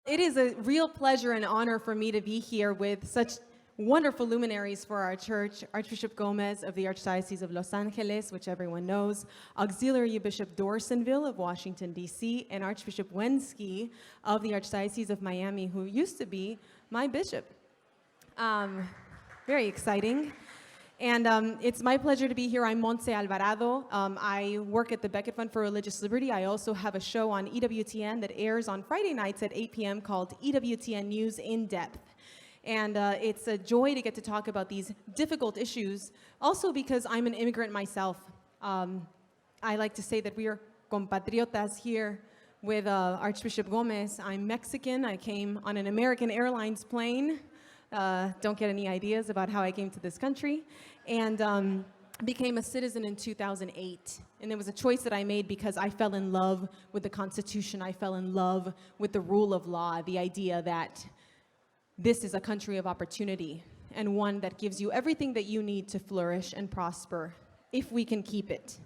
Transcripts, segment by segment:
It is a real pleasure and honor for me to be here with such wonderful luminaries for our church, Archbishop Gomez of the Archdiocese of Los Angeles, which everyone knows, Auxiliary Bishop Dorsonville of Washington, D.C., and Archbishop Wenski of the Archdiocese of Miami, who used to be my bishop. Very exciting. And it's my pleasure to be here. I'm Montserrat Alvarado. I work at the Becket Fund for Religious Liberty. I also have a show on EWTN that airs on Friday nights at 8 p.m. called EWTN News In Depth. And it's a joy to get to talk about these difficult issues, also because I'm an immigrant myself. I like to say that we are compatriotas here with Archbishop Gomez. I'm Mexican. I came on an American Airlines plane. Don't get any ideas about how I came to this country, and became a citizen in 2008. And it was a choice that I made because I fell in love with the Constitution. I fell in love with the rule of law, the idea that this is a country of opportunity and one that gives you everything that you need to flourish and prosper if we can keep it.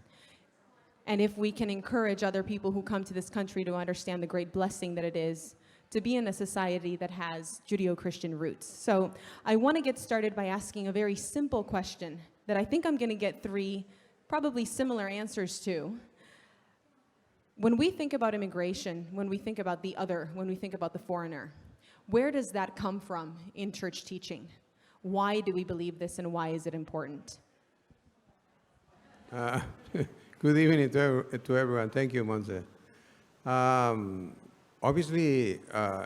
And if we can encourage other people who come to this country to understand the great blessing that it is to be in a society that has Judeo-Christian roots. So I want to get started by asking a very simple question that I think I'm going to get three probably similar answers to. When we think about immigration, when we think about the other, when we think about the foreigner, where does that come from in church teaching? Why do we believe this, and why is it important? Good evening to everyone. Thank you, Monse. Obviously,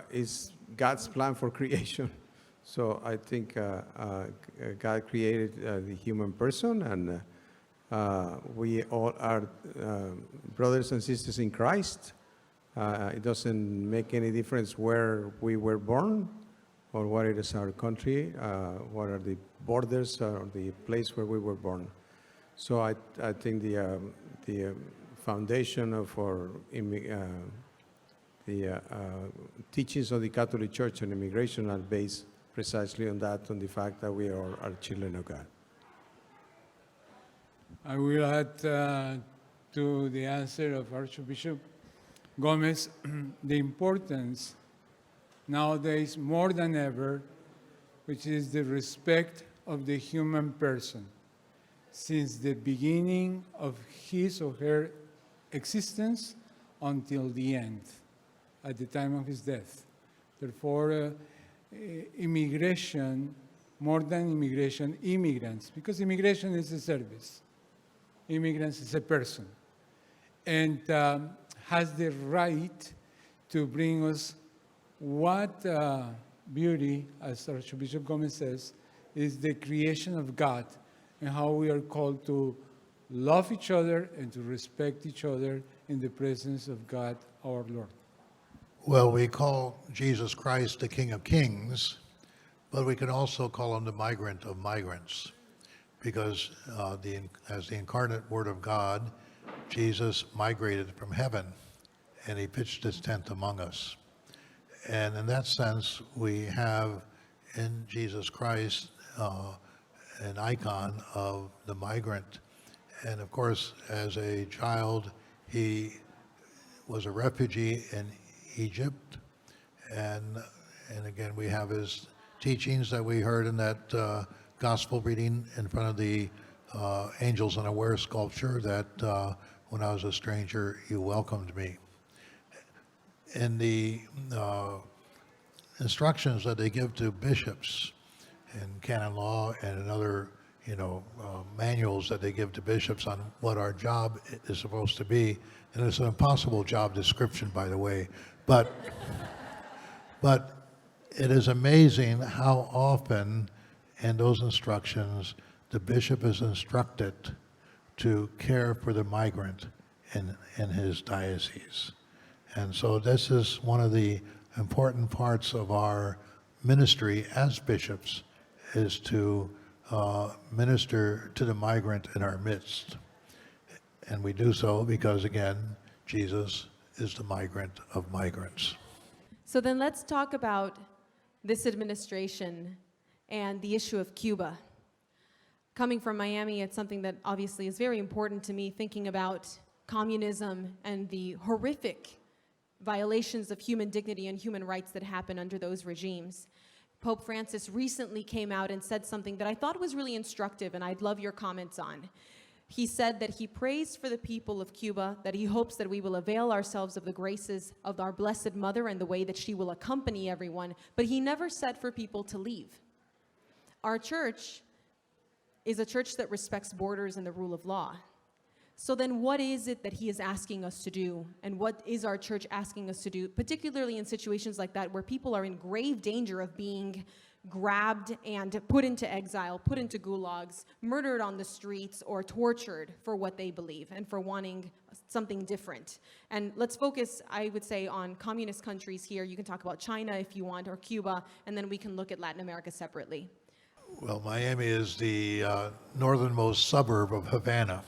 it's God's plan for creation. So I think God created the human person, and we all are brothers and sisters in Christ. It doesn't make any difference where we were born or what it is our country, what are the borders or the place where we were born. So I think the foundation of our teachings of the Catholic Church on immigration are based precisely on that, on the fact that we are children of God. I will add to the answer of Archbishop Gomez the importance nowadays more than ever, which is the respect of the human person since the beginning of his or her existence until the end, at the time of his death. Therefore, immigration, more than immigration, immigrants, because immigration is a service. Immigrants is a person, and has the right to bring us what beauty, as Archbishop Gomez says, is the creation of God, and how we are called to love each other and to respect each other in the presence of God, our Lord. Well, we call Jesus Christ the King of Kings, but we can also call him the migrant of migrants, because as the incarnate Word of God, Jesus migrated from heaven, and he pitched his tent among us. And in that sense, we have in Jesus Christ an icon of the migrant. And of course, as a child, he was a refugee in Egypt. And again, we have his teachings that we heard in that gospel reading in front of the Angels Unaware sculpture, that when I was a stranger, you welcomed me. In the instructions that they give to bishops in canon law and in other manuals that they give to bishops on what our job is supposed to be, and it's an impossible job description, by the way, but it is amazing how often in those instructions the bishop is instructed to care for the migrant in his diocese. And so this is one of the important parts of our ministry as bishops, is to minister to the migrant in our midst. And we do so because, again, Jesus is the migrant of migrants. So then let's talk about this administration and the issue of Cuba. Coming from Miami, it's something that obviously is very important to me, thinking about communism and the horrific violations of human dignity and human rights that happen under those regimes. Pope Francis recently came out and said something that I thought was really instructive, and I'd love your comments on. He said that he prays for the people of Cuba, that he hopes that we will avail ourselves of the graces of our Blessed Mother and the way that she will accompany everyone, but he never said for people to leave. Our church is a church that respects borders and the rule of law. So then what is it that he is asking us to do? And what is our church asking us to do, particularly in situations like that where people are in grave danger of being grabbed and put into exile, put into gulags, murdered on the streets, or tortured for what they believe and for wanting something different? And let's focus, I would say, on communist countries here. You can talk about China if you want, or Cuba, and then we can look at Latin America separately. Well, Miami is the northernmost suburb of Havana.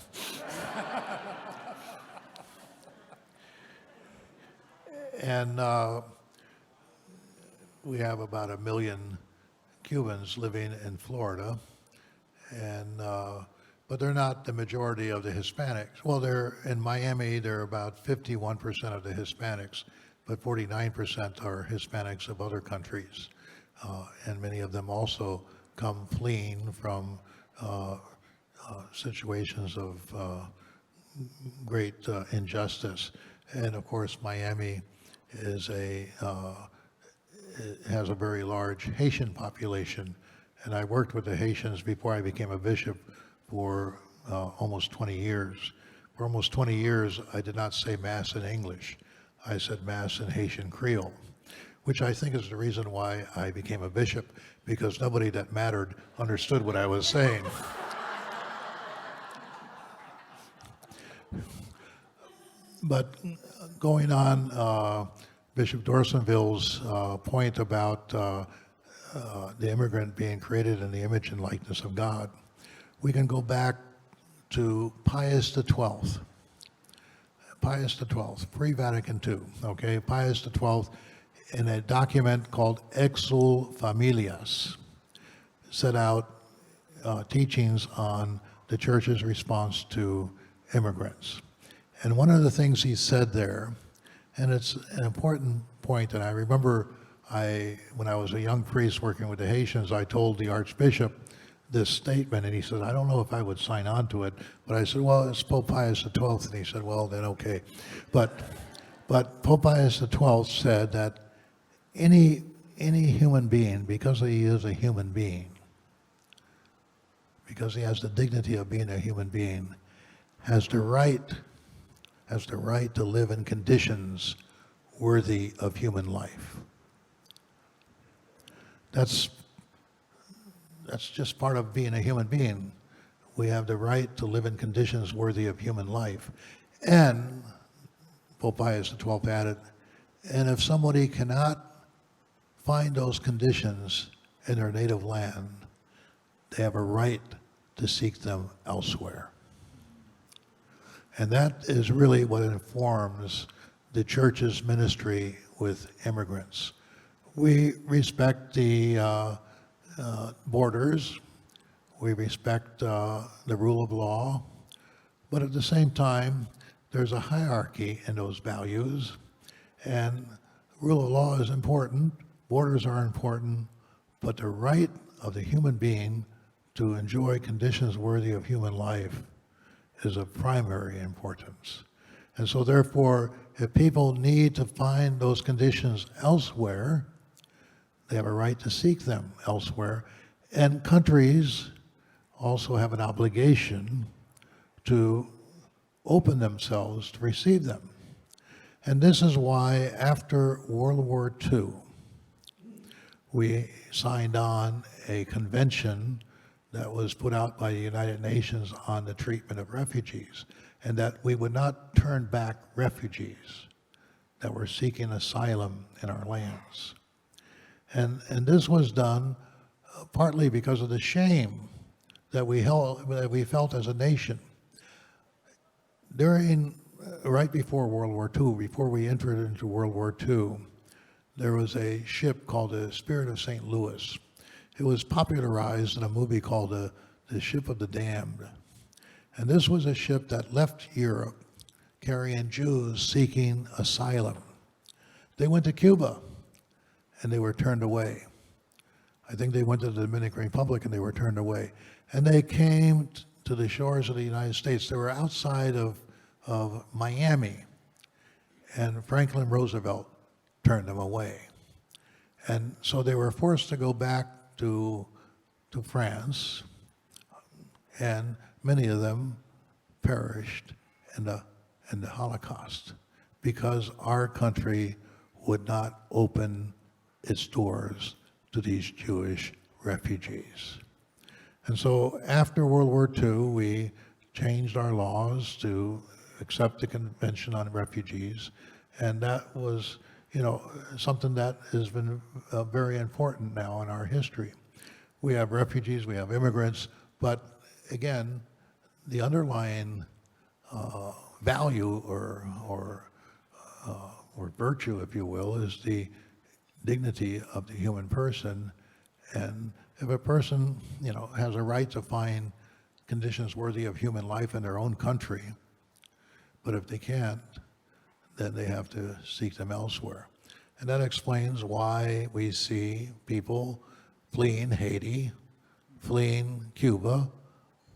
And we have about 1 million Cubans living in Florida, and but they're not the majority of the Hispanics. Well, they're in Miami. They're about 51% of the Hispanics, but 49% are Hispanics of other countries, and many of them also come fleeing from situations of great injustice. And of course, Miami is has a very large Haitian population, and I worked with the Haitians before I became a bishop for almost 20 years. For almost 20 years, I did not say Mass in English. I said Mass in Haitian Creole, which I think is the reason why I became a bishop, because nobody that mattered understood what I was saying. But going on Bishop Dorsonville's point about the immigrant being created in the image and likeness of God, we can go back to Pius XII. Pius XII, pre-Vatican II, okay? Pius XII, in a document called Exul Familias, set out teachings on the church's response to immigrants. And one of the things he said there, and it's an important point, and I remember when I was a young priest working with the Haitians, I told the Archbishop this statement, and he said, I don't know if I would sign on to it, but I said, well, it's Pope Pius XII, and he said, well, then okay. But Pope Pius XII said that any human being, because he is a human being, because he has the dignity of being a human being, has the right to live in conditions worthy of human life. That's just part of being a human being. We have the right to live in conditions worthy of human life. And Pope Pius XII added, and if somebody cannot find those conditions in their native land, they have a right to seek them elsewhere. And that is really what informs the church's ministry with immigrants. We respect the borders, we respect the rule of law, but at the same time, there's a hierarchy in those values, and rule of law is important, borders are important, but the right of the human being to enjoy conditions worthy of human life is of primary importance. And so therefore, if people need to find those conditions elsewhere, they have a right to seek them elsewhere. And countries also have an obligation to open themselves to receive them. And this is why after World War II, we signed on a convention that was put out by the United Nations on the treatment of refugees, and that we would not turn back refugees that were seeking asylum in our lands. And this was done partly because of the shame that we felt as a nation. Right before World War II, before we entered into World War II, there was a ship called the Spirit of St. Louis. It was popularized in a movie called The Ship of the Damned. And this was a ship that left Europe carrying Jews seeking asylum They went to Cuba, and they were turned away. I think they went to the Dominican Republic, and they were turned away. And they came to the shores of the United States. They were outside of Miami, and Franklin Roosevelt turned them away. And so they were forced to go back to France, and many of them perished in the Holocaust because our country would not open its doors to these Jewish refugees. And so after World War II, we changed our laws to accept the Convention on Refugees, and that was, something that has been very important now in our history. We have refugees, we have immigrants, but again, the underlying value or virtue, if you will, is the dignity of the human person. And if a person, has a right to find conditions worthy of human life in their own country, but if they can't, then they have to seek them elsewhere. And that explains why we see people fleeing Haiti, fleeing Cuba,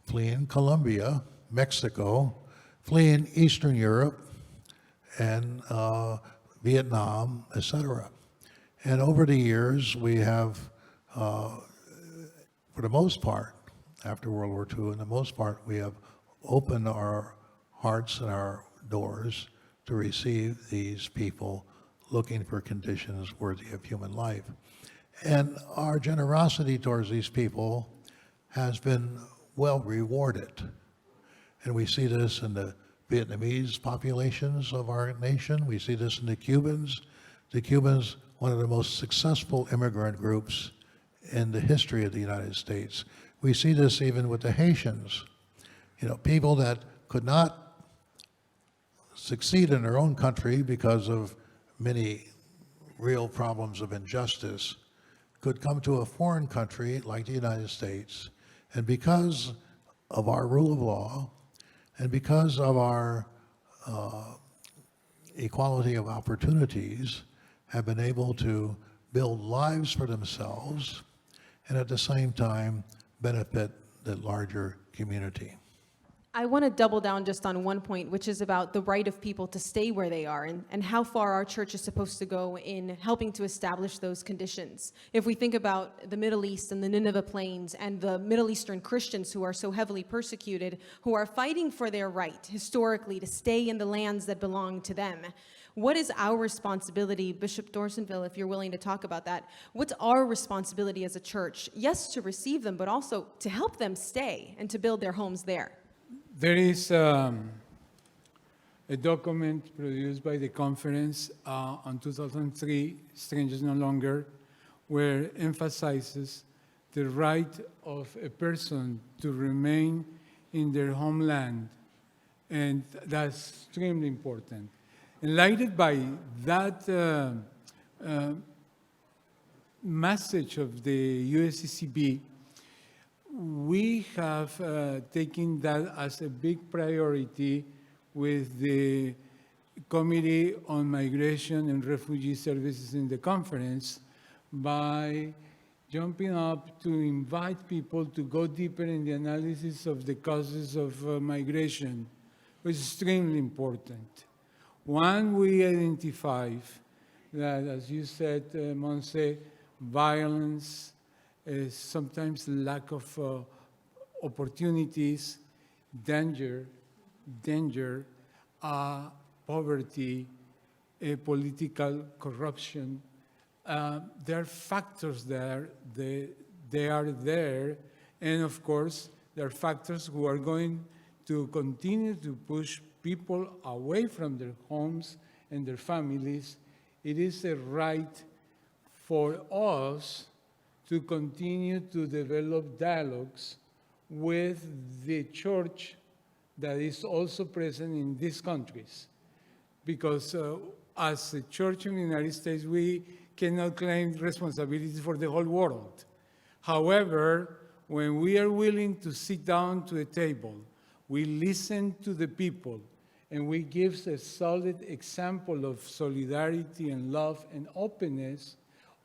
fleeing Colombia, Mexico, fleeing Eastern Europe, and Vietnam, etc. And over the years, we have, for the most part, after World War II, in the most part, we have opened our hearts and our doors to receive these people looking for conditions worthy of human life. And our generosity towards these people has been well rewarded. And we see this in the Vietnamese populations of our nation. We see this in the Cubans. The Cubans, one of the most successful immigrant groups in the history of the United States. We see this even with the Haitians. People that could not succeed in their own country because of many real problems of injustice could come to a foreign country like the United States, and because of our rule of law and because of our equality of opportunities, have been able to build lives for themselves and at the same time benefit the larger community. I want to double down just on one point, which is about the right of people to stay where they are and how far our church is supposed to go in helping to establish those conditions. If we think about the Middle East and the Nineveh Plains and the Middle Eastern Christians who are so heavily persecuted, who are fighting for their right historically to stay in the lands that belong to them, what is our responsibility, Bishop Dorsonville, if you're willing to talk about that? What's our responsibility as a church? Yes, to receive them, but also to help them stay and to build their homes there. There is a document produced by the conference on 2003, Strangers No Longer, where emphasizes the right of a person to remain in their homeland, and that's extremely important. Enlightened by that message of the USCCB, we have taken that as a big priority with the Committee on Migration and Refugee Services in the conference by jumping up to invite people to go deeper in the analysis of the causes of migration, which is extremely important. One, we identify that, as you said, Montse, violence, sometimes lack of opportunities, danger, poverty, political corruption. There are factors there, they are there, and of course, there are factors who are going to continue to push people away from their homes and their families. It is a right for us to continue to develop dialogues with the church that is also present in these countries. Because as a church in the United States, we cannot claim responsibility for the whole world. However, when we are willing to sit down to a table, we listen to the people and we give a solid example of solidarity and love and openness,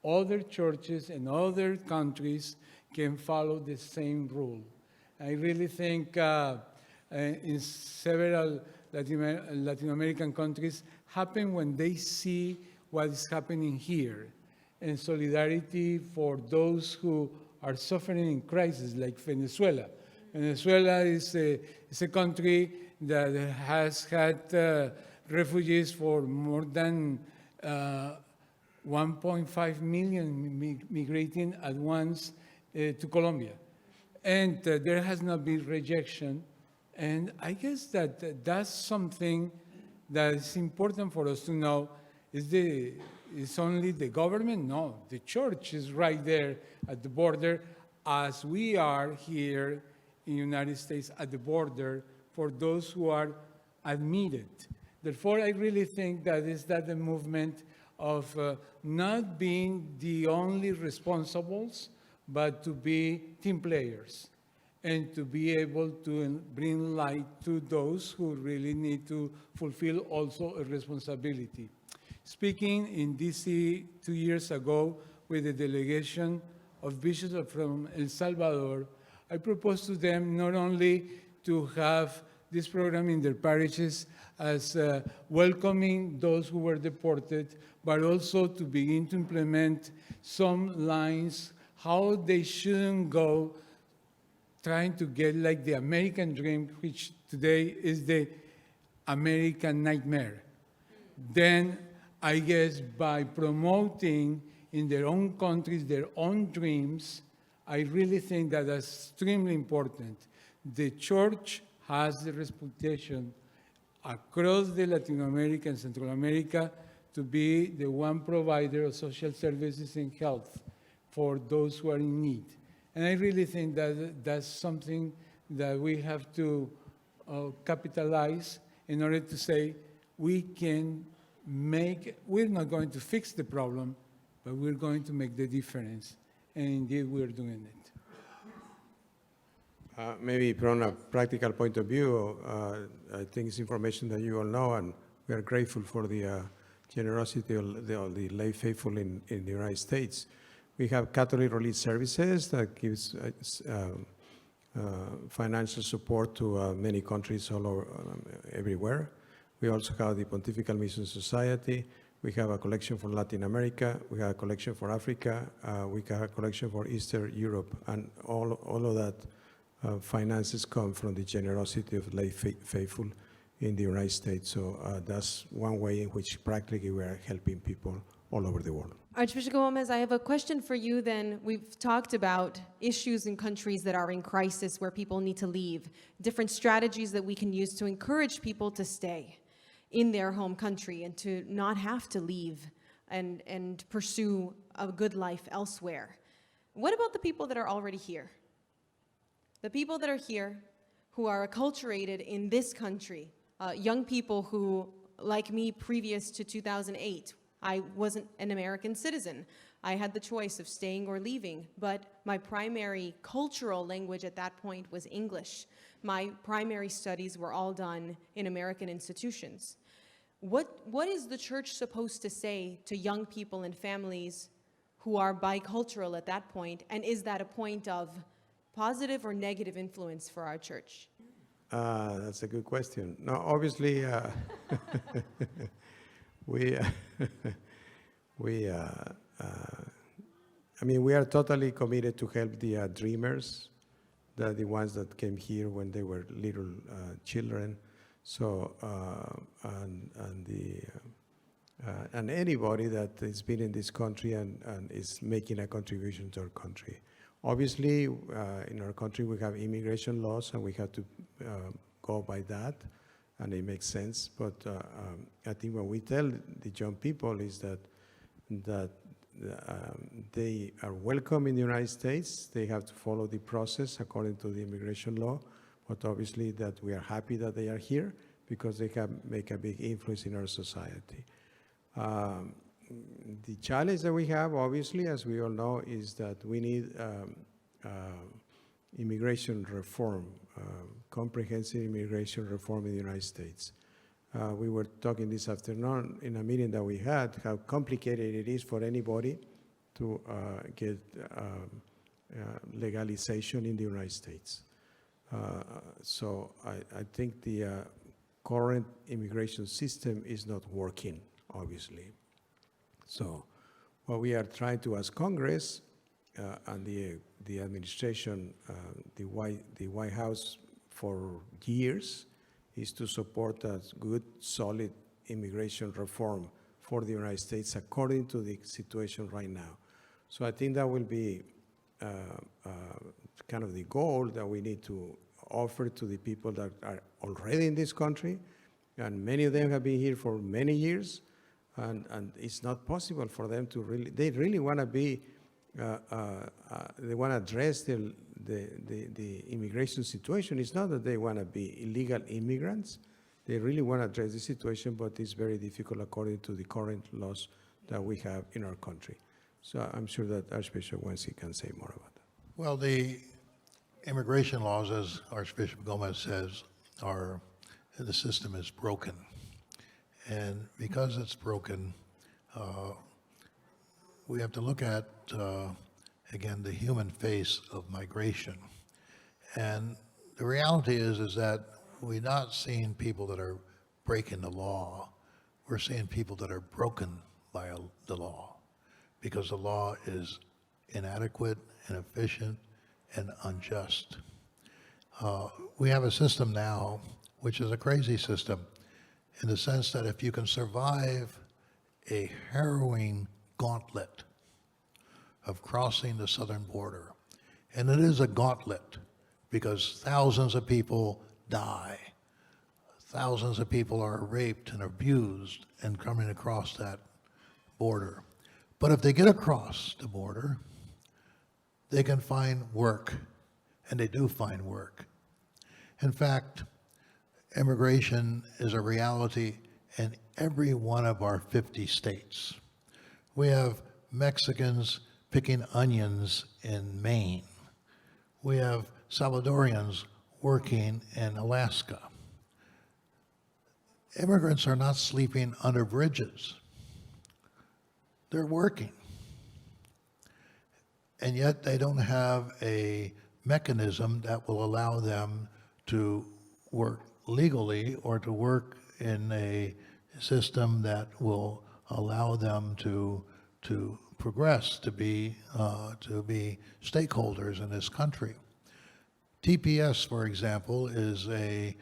other churches and other countries can follow the same rule. I really think in several Latin American countries happen when they see what is happening here, and solidarity for those who are suffering in crisis, like Venezuela. Venezuela is a country that has had refugees for more than 1.5 million migrating at once to Colombia. And there has not been rejection. And I guess that that's something that is important for us to know. Is only the government? No, the church is right there at the border, as we are here in the United States at the border for those who are admitted. Therefore, I really think that is that the movement of not being the only responsibles, but to be team players and to be able to bring light to those who really need to fulfill also a responsibility. Speaking in DC 2 years ago with a delegation of bishops from El Salvador, I proposed to them not only to have this program in their parishes as welcoming those who were deported, but also to begin to implement some lines how they shouldn't go trying to get like the American dream, which today is the American nightmare. Then I guess by promoting in their own countries their own dreams, I really think that that's extremely important. The church has the reputation across the Latin America and Central America to be the one provider of social services and health for those who are in need. And I really think that that's something that we have to capitalize in order to say we can we're not going to fix the problem, but we're going to make the difference. And indeed, we're doing it. Maybe from a practical point of view, I think it's information that you all know, and we are grateful for the generosity of the lay faithful in the United States. We have Catholic Relief Services that gives financial support to many countries all over, everywhere. We also have the Pontifical Mission Society. We have a collection for Latin America. We have a collection for Africa. We have a collection for Eastern Europe. And all of that finances come from the generosity of lay faithful in the United States. So that's one way in which practically we are helping people all over the world. Archbishop Gomez, I have a question for you then. We've talked about issues in countries that are in crisis where people need to leave, different strategies that we can use to encourage people to stay in their home country and to not have to leave and pursue a good life elsewhere. What about the people that are already here? The people that are here who are acculturated in this country, young people who, like me, previous to 2008, I wasn't an American citizen. I had the choice of staying or leaving, but my primary cultural language at that point was English. My primary studies were all done in American institutions. What is the church supposed to say to young people and families who are bicultural at that point, and is that a point of positive or negative influence for our church? That's a good question. No, obviously, we are totally committed to help the dreamers, the ones that came here when they were little children. So and anybody that has been in this country and is making a contribution to our country. Obviously, in our country we have immigration laws, and we have to go by that, and it makes sense. But I think what we tell the young people is that they are welcome in the United States. They have to follow the process according to the immigration law. But obviously that we are happy that they are here because they can make a big influence in our society. The challenge that we have, obviously, as we all know, is that we need immigration reform, comprehensive immigration reform in the United States. We were talking this afternoon in a meeting that we had, how complicated it is for anybody to get legalization in the United States. So I think the current immigration system is not working, obviously. So what we are trying to ask Congress and the administration, the White House for years, is to support a good, solid immigration reform for the United States according to the situation right now. So I think that will be kind of the goal that we need to offer to the people that are already in this country, and many of them have been here for many years, and it's not possible for them to really, they really want to be, they want to address the immigration situation. It's not that they want to be illegal immigrants. They really want to address the situation, but it's very difficult according to the current laws that we have in our country. So I'm sure that Archbishop Wenski can say more about that. Well, the immigration laws, as Archbishop Gomez says, the system is broken. And because it's broken, we have to look at, again, the human face of migration. And the reality is that we're not seeing people that are breaking the law. We're seeing people that are broken by the law, because the law is inadequate, inefficient, and unjust. We have a system now, which is a crazy system, in the sense that if you can survive a harrowing gauntlet of crossing the southern border, and it is a gauntlet because thousands of people die, thousands of people are raped and abused and coming across that border. But if they get across the border, they can find work, and they do find work. In fact, immigration is a reality in every one of our 50 states. We have Mexicans picking onions in Maine. We have Salvadorians working in Alaska. Immigrants are not sleeping under bridges. They're working. And yet they don't have a mechanism that will allow them to work legally or to work in a system that will allow them to progress, to be stakeholders in this country. TPS, for example, is a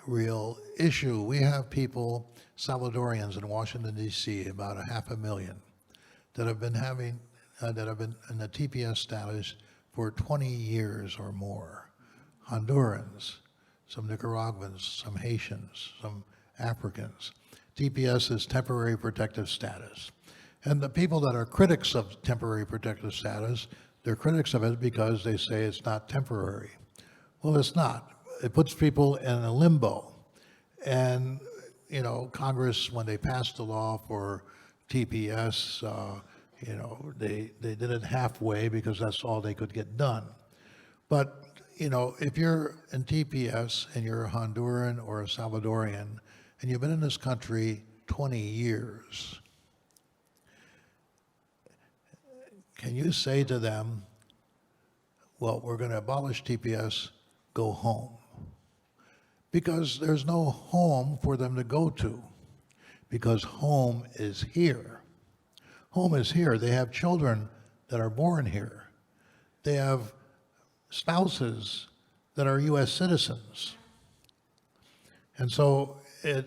real issue. We have people, Salvadorians in Washington, D.C., about 500,000, that have been in the TPS status for 20 years or more. Hondurans, some Nicaraguans, some Haitians, some Africans. TPS is temporary protective status. And the people that are critics of temporary protective status, they're critics of it because they say it's not temporary. Well, it's not. It puts people in a limbo. And, you know, Congress, when they passed the law for TPS, you know, they did it halfway because that's all they could get done. But, you know, if you're in TPS and you're a Honduran or a Salvadorian and you've been in this country 20 years, can you say to them, well, we're going to abolish TPS, go home? Because there's no home for them to go to, because home is here. Home is here. They have children that are born here. They have spouses that are U.S. citizens. And so it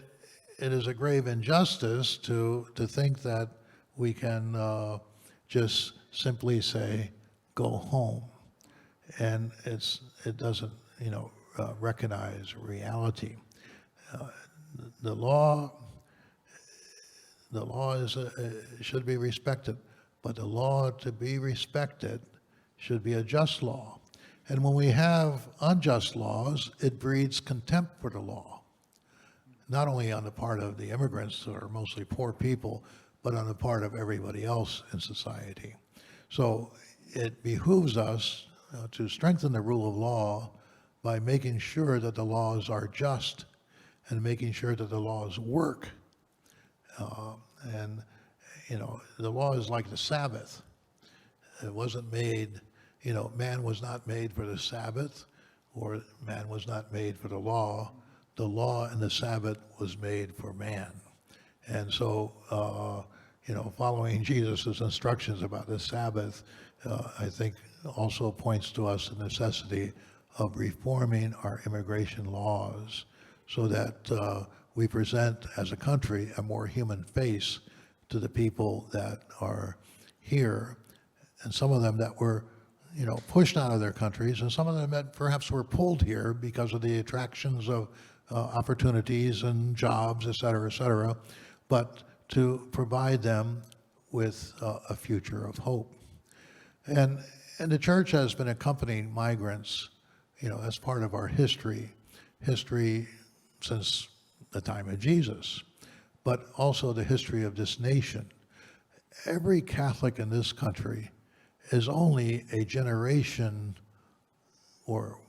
is a grave injustice to think that we can just simply say, go home. And it doesn't, you know, recognize reality. The law should be respected, but the law to be respected should be a just law. And when we have unjust laws, it breeds contempt for the law, not only on the part of the immigrants, who are mostly poor people, but on the part of everybody else in society. So it behooves us to strengthen the rule of law by making sure that the laws are just and making sure that the laws work. And, the law is like the Sabbath. It wasn't made, man was not made for the Sabbath, or man was not made for the law. The law and the Sabbath was made for man. And so, following Jesus' instructions about the Sabbath, I think also points to us the necessity of reforming our immigration laws so that we present as a country a more human face to the people that are here, and some of them that were pushed out of their countries, and some of them that perhaps were pulled here because of the attractions of opportunities and jobs, et cetera, but to provide them with a future of hope. And the church has been accompanying migrants, as part of our history since the time of Jesus, but also the history of this nation. Every Catholic in this country is only a generation, or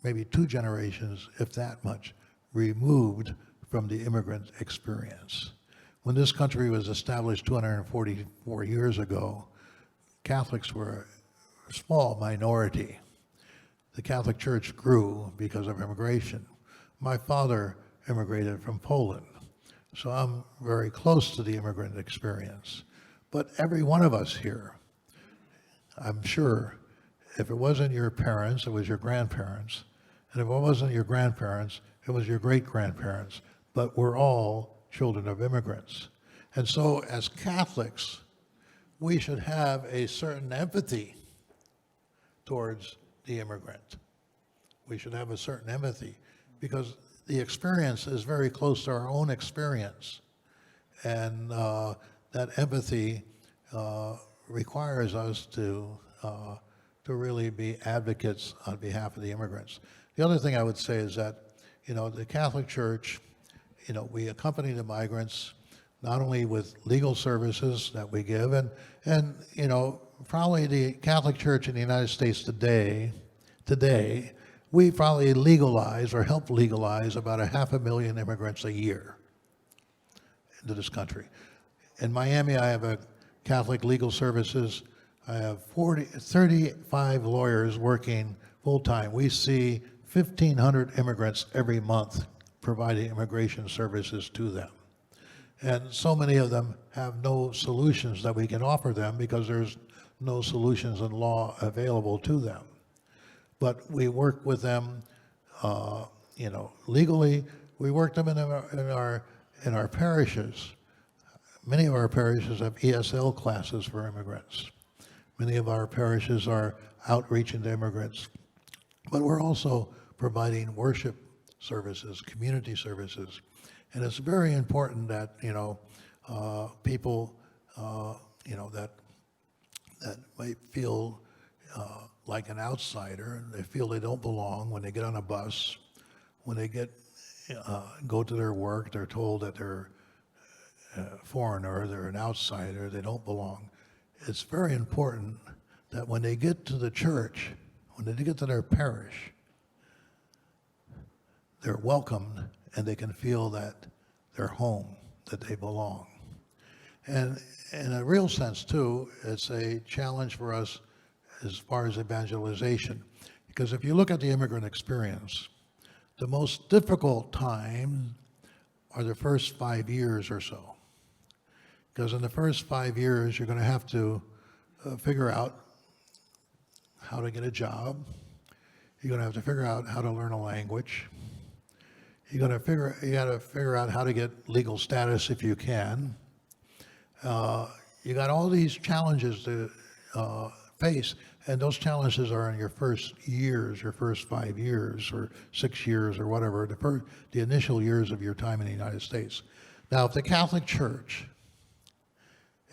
maybe 2 generations, if that much, removed from the immigrant experience. When this country was established 244 years ago, Catholics were a small minority. The Catholic Church grew because of immigration. My father immigrated from Poland, so I'm very close to the immigrant experience. But every one of us here, I'm sure, if it wasn't your parents, it was your grandparents. And if it wasn't your grandparents, it was your great-grandparents. But we're all children of immigrants. And so as Catholics, we should have a certain empathy towards the immigrant. We should have a certain empathy because the experience is very close to our own experience. And that empathy requires us to really be advocates on behalf of the immigrants. The other thing I would say is that, the Catholic Church, we accompany the migrants not only with legal services that we give, and probably the Catholic Church in the United States today, we probably legalize or help legalize about 500,000 immigrants a year into this country. In Miami, I have a Catholic Legal Services. I have 35 lawyers working full-time. We see 1,500 immigrants every month providing immigration services to them. And so many of them have no solutions that we can offer them because there's no solutions in law available to them. But we work with them, legally. We work them in our parishes. Many of our parishes have ESL classes for immigrants. Many of our parishes are outreaching to immigrants. But we're also providing worship services, community services. And it's very important that, people, that might feel like an outsider, they feel they don't belong when they get on a bus, when they go to their work, they're told that they're a foreigner, they're an outsider, they don't belong. It's very important that when they get to the church, when they get to their parish, they're welcomed and they can feel that they're home, that they belong. And in a real sense, too, it's a challenge for us as far as evangelization. Because if you look at the immigrant experience, the most difficult time are the first 5 years or so. Because in the first 5 years, you're going to have to figure out how to get a job. You're going to have to figure out how to learn a language. You got to figure out how to get legal status if you can. You got all these challenges to face, and those challenges are in your first years, your first 5 years or 6 years or whatever, the initial years of your time in the United States. Now, if the Catholic Church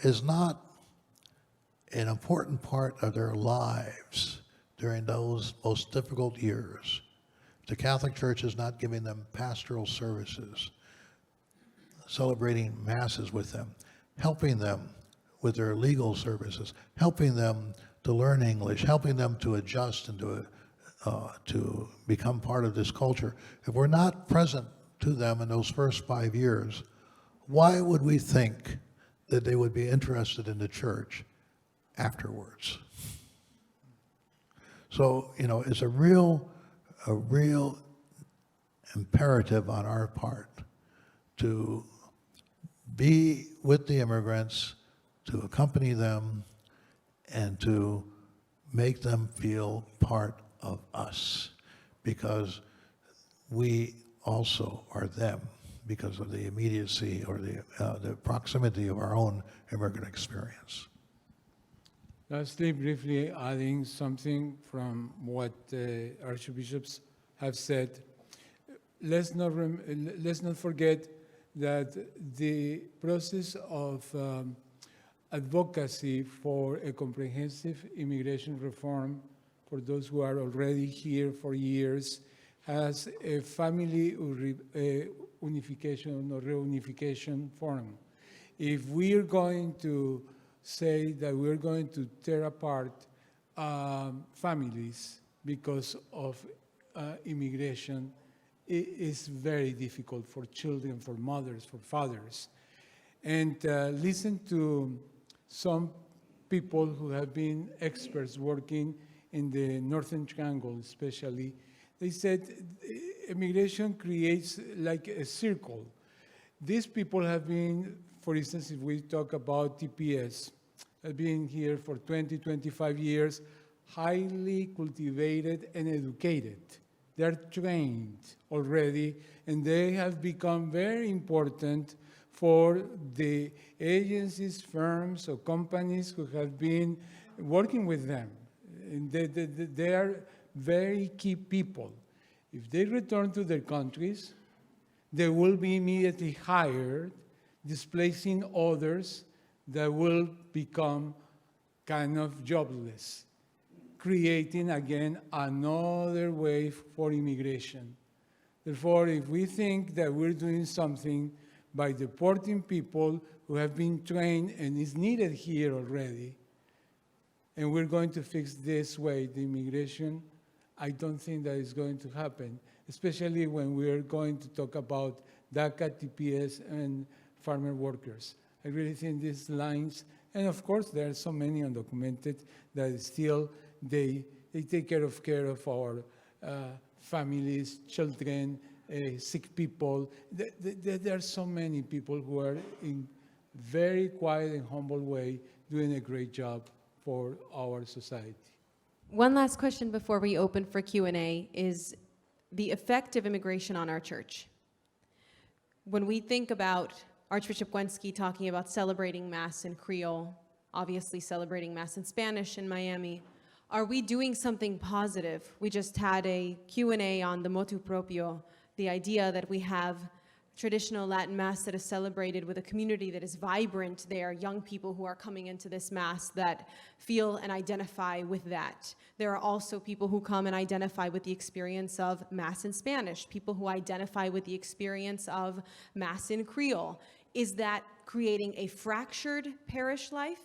is not an important part of their lives during those most difficult years, the Catholic Church is not giving them pastoral services, celebrating masses with them, helping them with their legal services, helping them to learn English, helping them to adjust and to become part of this culture. If we're not present to them in those first 5 years, why would we think that they would be interested in the church afterwards? So, it's a real imperative on our part to be with the immigrants, to accompany them, and to make them feel part of us, because we also are them because of the immediacy or the proximity of our own immigrant experience. Lastly, briefly adding something from what archbishops have said, let's not forget that the process of advocacy for a comprehensive immigration reform for those who are already here for years has a family unification or reunification forum. If we're going to say that we're going to tear apart families because of immigration, it is very difficult for children, for mothers, for fathers. And listen to some people who have been experts working in the Northern Triangle especially. They said immigration creates like a circle. These people have been, for instance, if we talk about TPS, have been here for 20, 25 years, highly cultivated and educated. They're trained already, and they have become very important for the agencies, firms, or companies who have been working with them. And they are very key people. If they return to their countries, they will be immediately hired, displacing others that will become kind of jobless, creating again another wave for immigration. Therefore, if we think that we're doing something by deporting people who have been trained and is needed here already, and we're going to fix this way the immigration, I don't think that is going to happen, especially when we're going to talk about DACA, TPS, and farmer workers. I really think these lines, and of course there are so many undocumented that still they take care of our families, children, sick people. There are so many people who are in very quiet and humble way doing a great job for our society. One last question before we open for Q&A is the effect of immigration on our church. When we think about Archbishop Wenski talking about celebrating Mass in Creole, obviously celebrating Mass in Spanish in Miami, are we doing something positive? We just had a Q&A on the motu proprio, the idea that we have traditional Latin Mass that is celebrated with a community that is vibrant there, young people who are coming into this Mass that feel and identify with that. There are also people who come and identify with the experience of Mass in Spanish, people who identify with the experience of Mass in Creole. Is that creating a fractured parish life,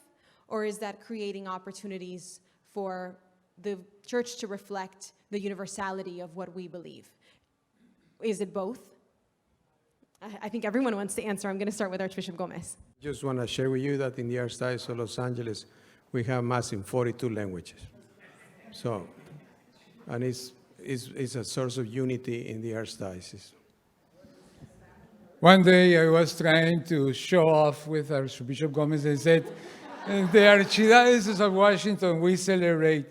or is that creating opportunities for the church to reflect the universality of what we believe? Is it both? I think everyone wants to answer. I'm going to start with Archbishop Gomez. Just want to share with you that in the Archdiocese of Los Angeles, we have Mass in 42 languages. So, and it's a source of unity in the Archdiocese. One day I was trying to show off with Archbishop Gomez and said, in the Archdiocese of Washington, we celebrate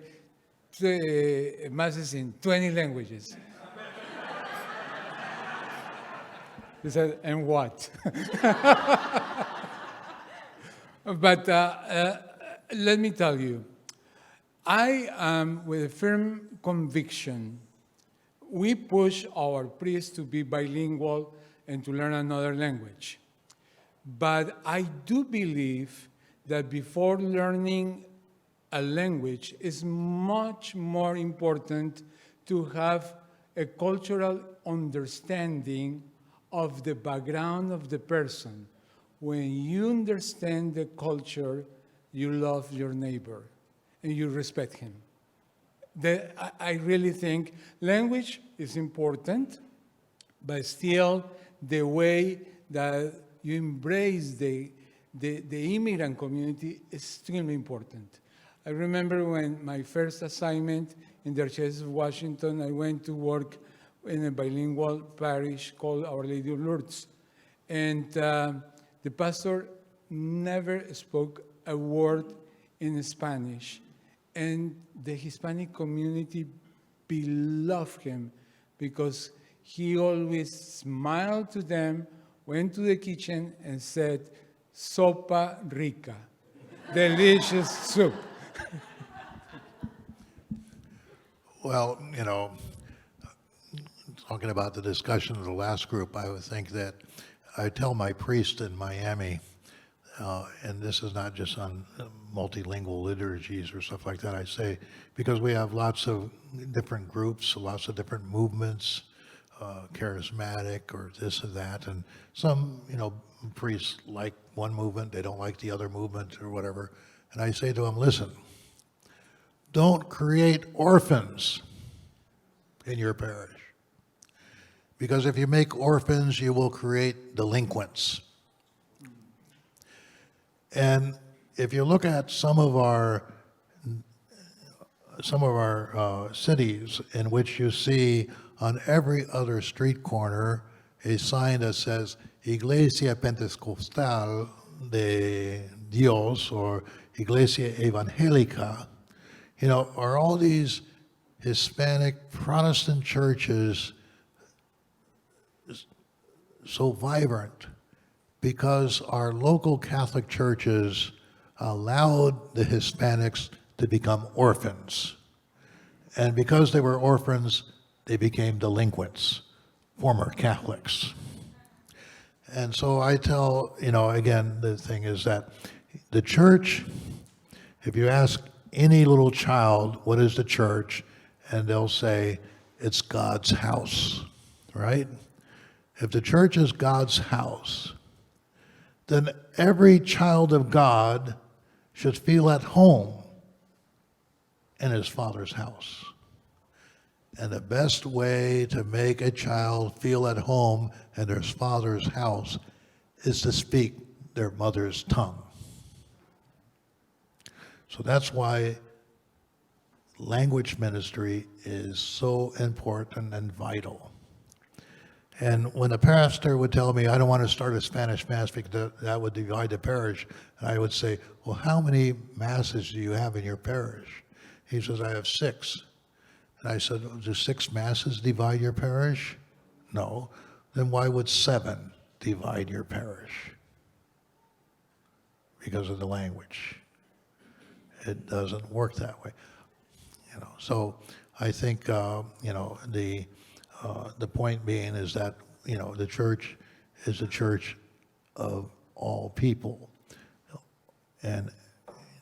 Masses in 20 languages. He said, and what? But let me tell you, I am with a firm conviction, we push our priests to be bilingual and to learn another language. But I do believe that before learning a language, it's much more important to have a cultural understanding of the background of the person. When you understand the culture, you love your neighbor and you respect him. I really think language is important, but still the way that you embrace the immigrant community is extremely important. I remember when my first assignment in the Archbishop of Washington, I went to work in a bilingual parish called Our Lady of Lourdes. And the pastor never spoke a word in Spanish. And the Hispanic community beloved him because he always smiled to them, went to the kitchen and said, sopa rica, delicious soup. Well, talking about the discussion of the last group, I would think that I tell my priest in Miami, and this is not just on multilingual liturgies or stuff like that, I say, because we have lots of different groups, lots of different movements, charismatic or this or that, and some, priests like one movement, they don't like the other movement or whatever, and I say to them, listen, don't create orphans in your parish. Because if you make orphans, you will create delinquents. And if you look at some of our cities in which you see on every other street corner a sign that says Iglesia Pentecostal de Dios or Iglesia Evangelica, are all these Hispanic Protestant churches so vibrant because our local Catholic churches allowed the Hispanics to become orphans. And because they were orphans, they became delinquents, former Catholics. And so I tell, again, the thing is that the church, if you ask any little child, what is the church? And they'll say, it's God's house, right? If the church is God's house, then every child of God should feel at home in his Father's house. And the best way to make a child feel at home in their Father's house is to speak their mother's tongue. So that's why language ministry is so important and vital. And when a pastor would tell me, I don't want to start a Spanish mass because that would divide the parish, and I would say, well, how many masses do you have in your parish? He says, I have 6. And I said, do 6 masses divide your parish? No. Then why would 7 divide your parish? Because of the language. It doesn't work that way. So I think, the point being is that, the church is a church of all people. And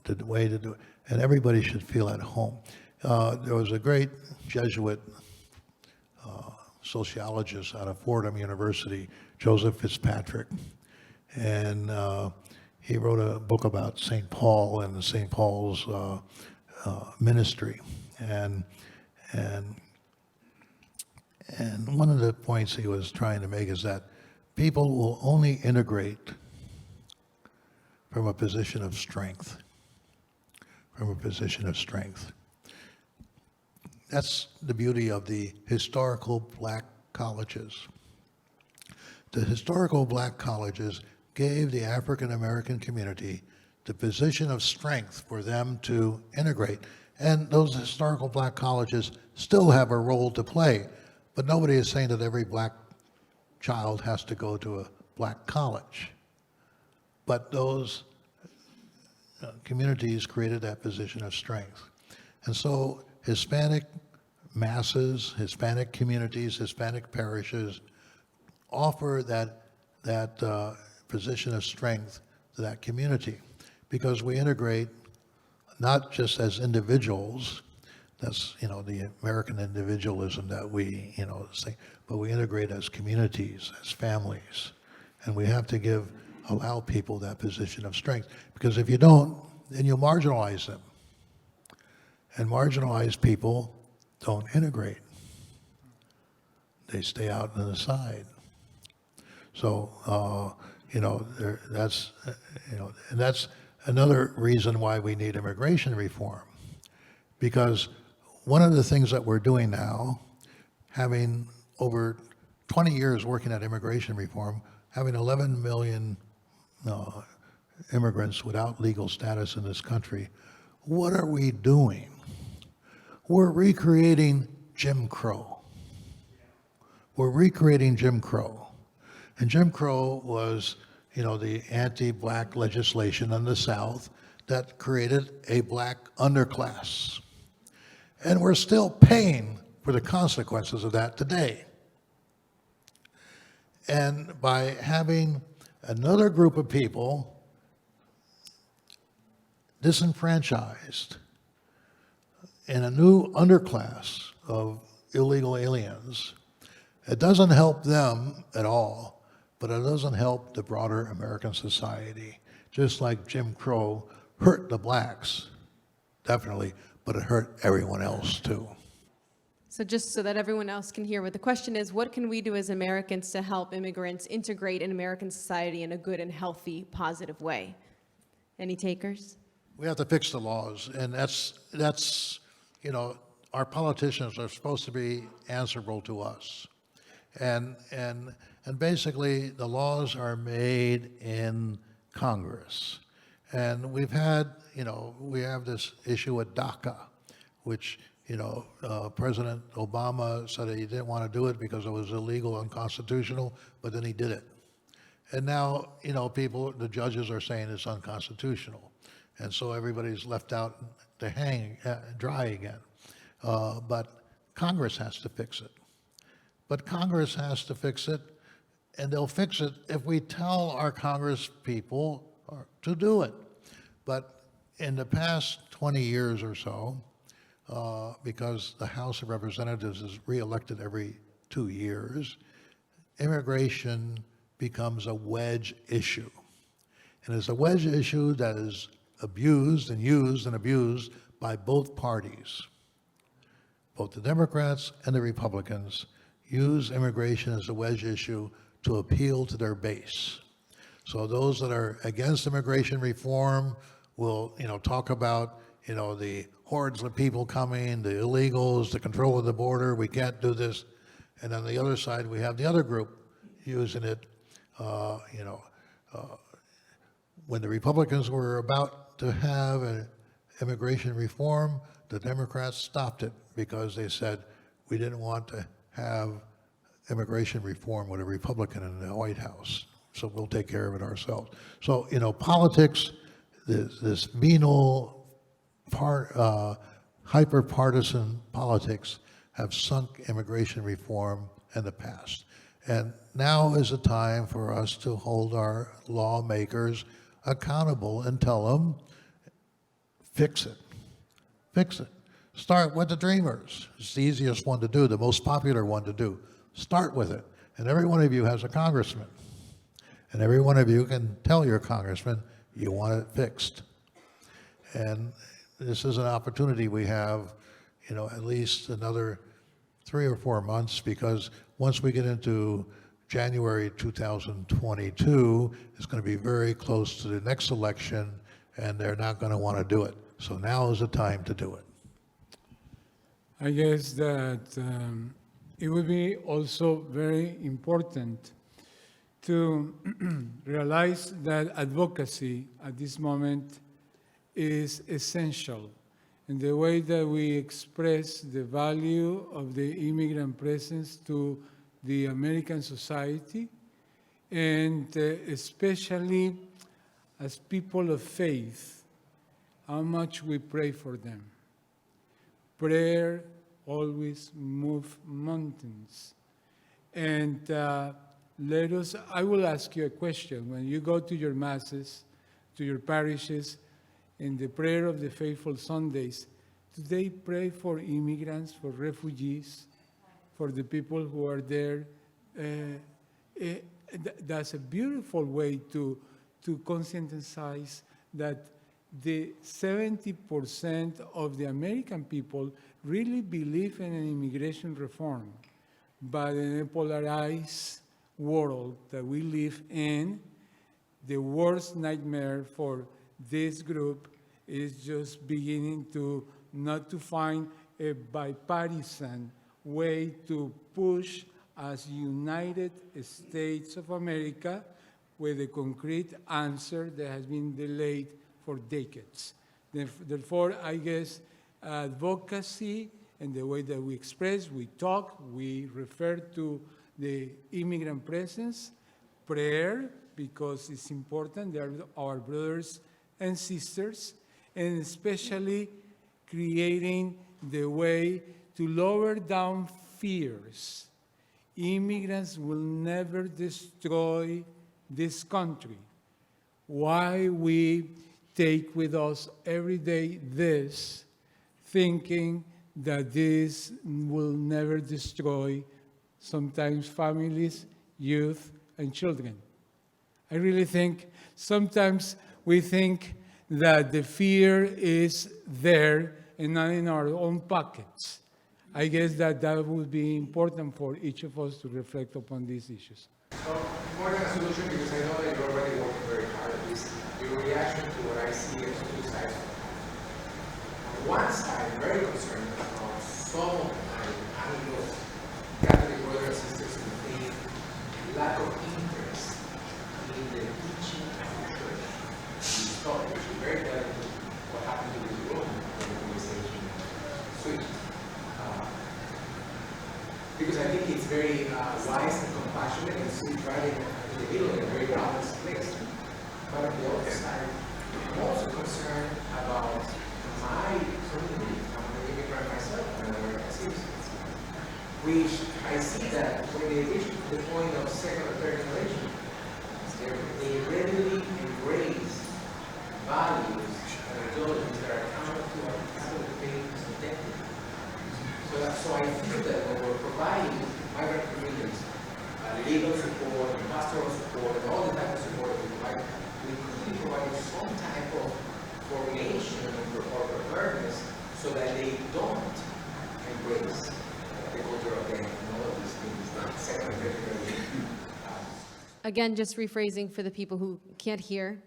the way to do it, and everybody should feel at home. There was a great Jesuit sociologist out of Fordham University, Joseph Fitzpatrick, and he wrote a book about St. Paul and St. Paul's ministry. And one of the points he was trying to make is that people will only integrate from a position of strength. From a position of strength. That's the beauty of the historical black colleges. The historical black colleges gave the African American community the position of strength for them to integrate. And those historical black colleges still have a role to play. But nobody is saying that every black child has to go to a black college. But those communities created that position of strength. And so Hispanic masses, Hispanic communities, Hispanic parishes offer that position of strength to that community because we integrate not just as individuals, that's, the American individualism that we, say, but we integrate as communities, as families. And we have to allow people that position of strength. Because if you don't, then you'll marginalize them. And marginalized people don't integrate. they stay out on the side. So, that's, and that's another reason why we need immigration reform. Because one of the things that we're doing now, having over 20 years working at immigration reform, having 11 million immigrants without legal status in this country, what are we doing? We're recreating Jim Crow. We're recreating Jim Crow. And Jim Crow was, the anti-black legislation in the South that created a black underclass. And we're still paying for the consequences of that today. And by having another group of people disenfranchised in a new underclass of illegal aliens, it doesn't help them at all, but it doesn't help the broader American society. Just like Jim Crow hurt the blacks, definitely, but it hurt everyone else too. So just so that everyone else can hear what the question is, what can we do as Americans to help immigrants integrate in American society in a good and healthy, positive way? Any takers? We have to fix the laws, and that's our politicians are supposed to be answerable to us. And basically, the laws are made in Congress. And we have this issue with DACA, which, President Obama said that he didn't want to do it because it was illegal, unconstitutional, but then he did it. And now, the judges are saying it's unconstitutional. And so everybody's left out to hang dry again. But Congress has to fix it. But Congress has to fix it, and they'll fix it if we tell our Congress people to do it. But in the past 20 years or so, because the House of Representatives is reelected every 2 years, immigration becomes a wedge issue. And it's a wedge issue that is abused and used and abused by both parties. Both the Democrats and the Republicans use immigration as a wedge issue to appeal to their base. So those that are against immigration reform will, talk about, the hordes of people coming, the illegals, the control of the border, we can't do this. And on the other side, we have the other group using it, when the Republicans were about to have an immigration reform, the Democrats stopped it because they said, we didn't want to have immigration reform with a Republican in the White House, so we'll take care of it ourselves. So, politics, this venal, hyper-partisan politics have sunk immigration reform in the past. And now is the time for us to hold our lawmakers accountable and tell them, fix it, fix it. Start with the dreamers. It's the easiest one to do, the most popular one to do. Start with it. And every one of you has a congressman. And every one of you can tell your congressman you want it fixed. And this is an opportunity we have, at least another 3 or 4 months, because once we get into January 2022, it's going to be very close to the next election, and they're not going to want to do it. So now is the time to do it. I guess that it would be also very important to realize that advocacy at this moment is essential in the way that we express the value of the immigrant presence to the American society, and especially as people of faith, how much we pray for them. Prayer always moves mountains. And I will ask you a question. When you go to your masses, to your parishes, in the prayer of the faithful Sundays, do they pray for immigrants, for refugees, for the people who are there? That's a beautiful way to conscientize that the 70% of the American people really believe in an immigration reform. but in a polarized world that we live in, the worst nightmare for this group is just beginning to not to find a bipartisan way to push as United States of America with a concrete answer that has been delayed for decades. Therefore, I guess advocacy and the way that we express, we talk, we refer to the immigrant presence, prayer, because it's important, they are our brothers and sisters, and especially creating the way to lower down fears. Immigrants will never destroy this country. Why we take with us every day this, thinking that this will never destroy sometimes families, youth, and children. I really think sometimes we think that the fear is there and not in our own pockets. I guess that would be important for each of us to reflect upon these issues. So, more than a solution, because I know that you're already working very hard at this, your reaction to what I see as two sides. On one side, I'm very concerned about some of my amigos, Catholic brothers and sisters in the faith, lack of interest in the teaching of the church. You saw it, which is very telling to what happened to this room when the conversation switched. Because I think it's very wise and compassionate and sweet right in the middle in a very balanced place. But on the other side, I'm also concerned about my community. I'm an immigrant myself, and I'm American citizen. Which I see that when they reach the point of second or third generation, they readily embrace values and ideologies that are counter to our Catholic faith and identity. So I feel that when we're providing migrant communities legal support, and pastoral support, and all the type of support we provide, we could be providing some type of formation or preparedness so that they don't embrace the culture of death and all of these things that second and third generation. Again, just rephrasing for the people who can't hear.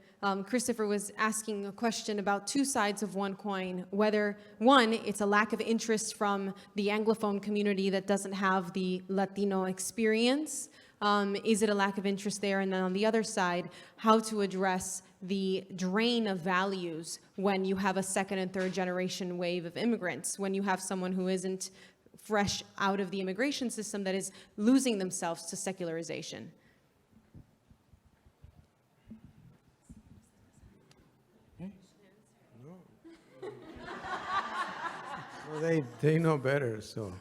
Christopher was asking a question about two sides of one coin, whether, one, it's a lack of interest from the Anglophone community that doesn't have the Latino experience. Is it a lack of interest there? And then on the other side, how to address the drain of values when you have a second and third generation wave of immigrants, when you have someone who isn't fresh out of the immigration system that is losing themselves to secularization. Well, they know better, so.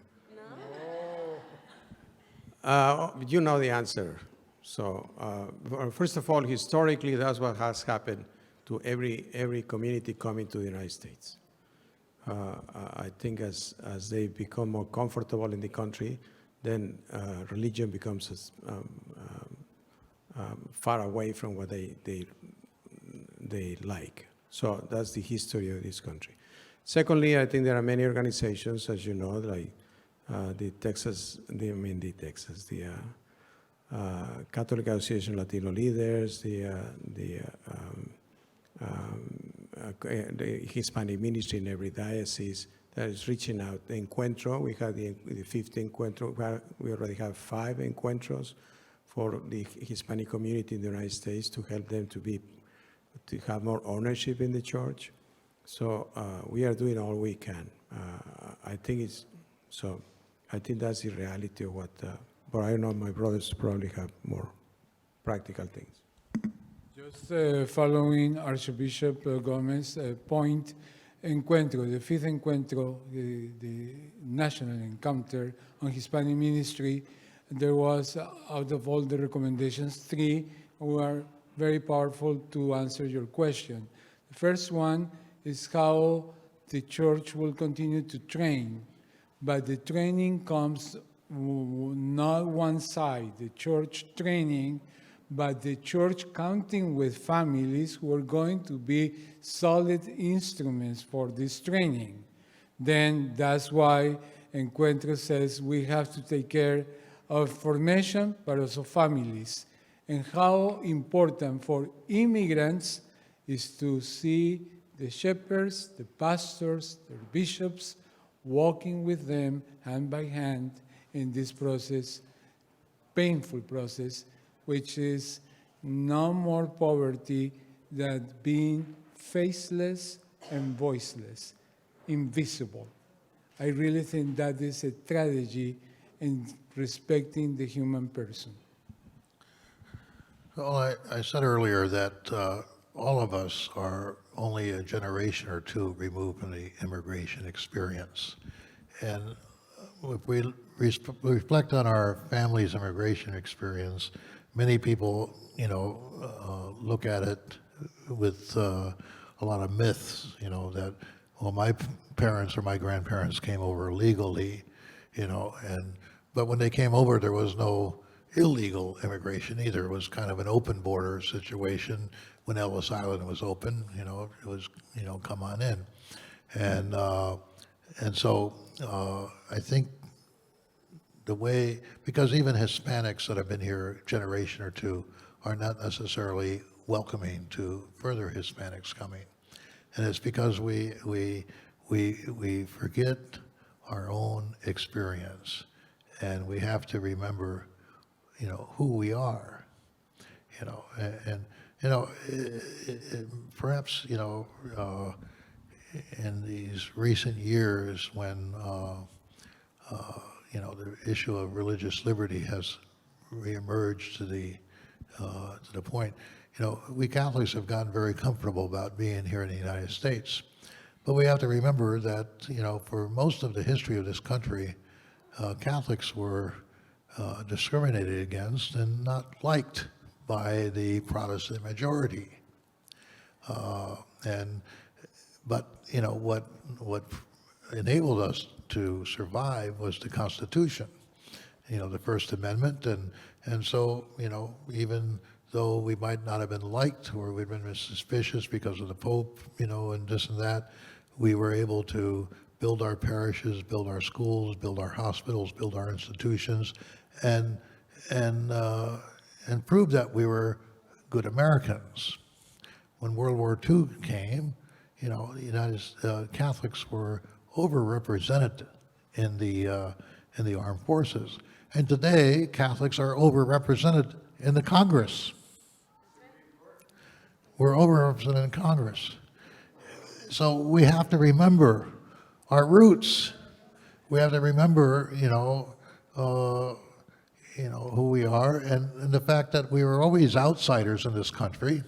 You know the answer. So, first of all, historically, that's what has happened to every community coming to the United States. I think as they become more comfortable in the country, then religion becomes far away from what they like. So that's the history of this country. Secondly, I think there are many organizations, as you know, like the Catholic Association of Latino Leaders, the Hispanic ministry in every diocese that is reaching out. The Encuentro, we had the fifth Encuentro. We already have 5 Encuentros for the Hispanic community in the United States to help them to have more ownership in the church. So we are doing all we can. I think that's the reality of what, but I know my brothers probably have more practical things. Just following Archbishop Gomez's point, Encuentro, the 5th Encuentro, the national encounter on Hispanic ministry, there was, out of all the recommendations, 3 who are very powerful to answer your question. The first one is how the church will continue to train, but the training comes not one side, the church training, but the church counting with families who are going to be solid instruments for this training. Then that's why Encuentro says we have to take care of formation, but also families, and how important for immigrants is to see the shepherds, the pastors, the bishops, walking with them hand by hand in this process, painful process, which is no more poverty than being faceless and voiceless, invisible. I really think that is a tragedy in respecting the human person. Well, I said earlier that all of us are only a generation or two removed from the immigration experience. And if we reflect on our family's immigration experience, many people, look at it with a lot of myths, that, well, my parents or my grandparents came over legally, but when they came over, there was no illegal immigration either. It was kind of an open border situation. When Ellis Island was open, it was, come on in. And so I think the way, because even Hispanics that have been here a generation or two are not necessarily welcoming to further Hispanics coming. And it's because we forget our own experience, and we have to remember, who we are, perhaps, in these recent years when, the issue of religious liberty has reemerged to the point, we Catholics have gotten very comfortable about being here in the United States. But we have to remember that, for most of the history of this country, Catholics were discriminated against and not liked by the Protestant majority. But what enabled us to survive was the Constitution, the First Amendment, and so even though we might not have been liked or we'd been suspicious because of the Pope, and this and that, we were able to build our parishes, build our schools, build our hospitals, build our institutions, and prove that we were good Americans. When World War II came, the Catholics were overrepresented in the armed forces, and today Catholics are overrepresented in the Congress. We're overrepresented in Congress. So we have to remember our roots. We have to remember, who we are, and the fact that we were always outsiders in this country.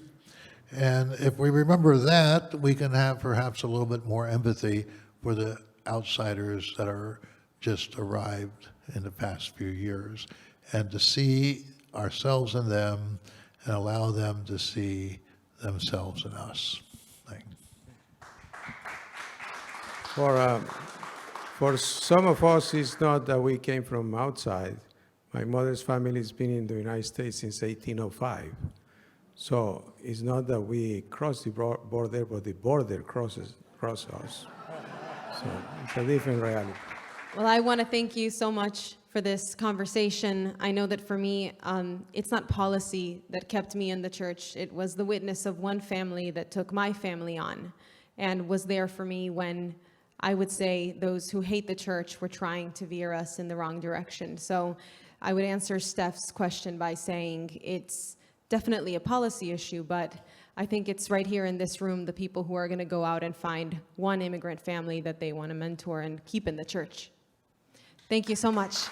And if we remember that, we can have perhaps a little bit more empathy for the outsiders that are just arrived in the past few years, and to see ourselves in them and allow them to see themselves in us. Thank you. For some of us, it's not that we came from outside. My mother's family has been in the United States since 1805. So it's not that we cross the border, but the border crosses us. So it's a different reality. Well, I want to thank you so much for this conversation. I know that for me, it's not policy that kept me in the church. It was the witness of one family that took my family on and was there for me when I would say those who hate the church were trying to veer us in the wrong direction. So I would answer Steph's question by saying it's definitely a policy issue, but I think it's right here in this room, the people who are going to go out and find one immigrant family that they want to mentor and keep in the church. Thank you so much.